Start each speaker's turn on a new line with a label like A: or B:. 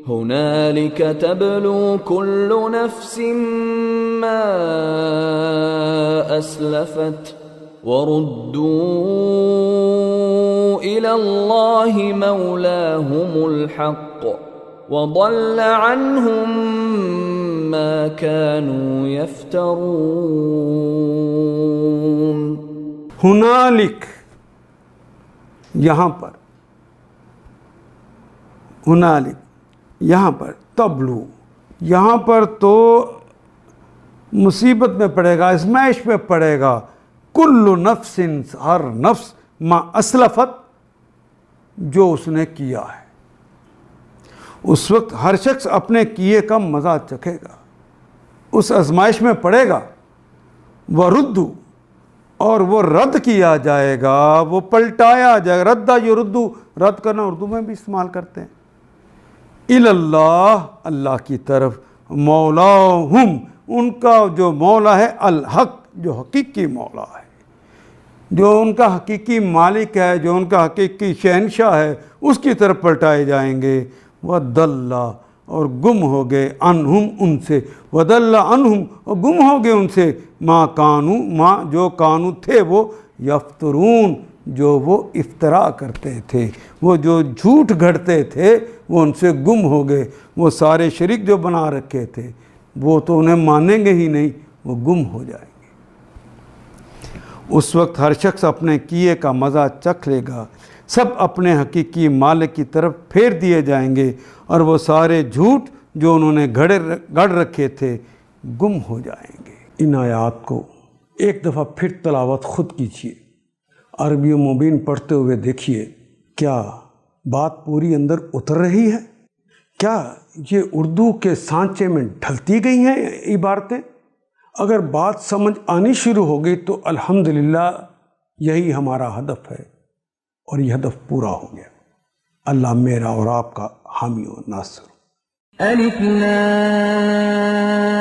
A: هنالك تبلو كل نفس ما أسلفت وردوا إلى الله مولاهم الحق وضل عنهم ما كانوا يفترون۔
B: ہنالک یہاں پر، ہنالک یہاں پر، تبلو یہاں پر تو مصیبت میں پڑے گا، ازمائش میں پڑے گا، کل نفس ہر نفس ما اسلفت جو اس نے کیا ہے، اس وقت ہر شخص اپنے کیے کا مزہ چکھے گا، اس ازمائش میں پڑے گا، وردو اور وہ رد کیا جائے گا، وہ پلٹایا جائے گا، ردہ یردو رد کرنا اردو میں بھی استعمال کرتے ہیں، اللہ اللہ کی طرف، مولاہم ان کا جو مولا ہے، الحق جو حقیقی مولا ہے، جو ان کا حقیقی مالک ہے، جو ان کا حقیقی شہنشاہ ہے، اس کی طرف پلٹائے جائیں گے، وَضَلَّ اور گم ہو گئے، عنہم ان سے، وَضَلَّ عنہم اور گم ہو گئے ان سے، ما کانو ما جو کانو تھے وہ، یفترون جو وہ افترا کرتے تھے، وہ جو جھوٹ گھڑتے تھے وہ ان سے گم ہو گئے، وہ سارے شریک جو بنا رکھے تھے وہ تو انہیں مانیں گے ہی نہیں، وہ گم ہو جائیں گے۔ اس وقت ہر شخص اپنے کیے کا مزہ چکھ لے گا، سب اپنے حقیقی مالک کی طرف پھیر دیے جائیں گے، اور وہ سارے جھوٹ جو انہوں نے گڑھ رکھے تھے گم ہو جائیں گے۔ ان آیات کو ایک دفعہ پھر تلاوت خود کیجیے، عربی و مبین پڑھتے ہوئے دیکھیے، کیا بات پوری اندر اتر رہی ہے؟ کیا یہ اردو کے سانچے میں ڈھلتی گئی ہیں عبارتیں؟ اگر بات سمجھ آنی شروع ہو گئی تو الحمدللہ یہی ہمارا ہدف ہے، اور یہ ہدف پورا ہو گیا۔ اللہ میرا اور آپ کا حامی و ناصر۔
A: الف لام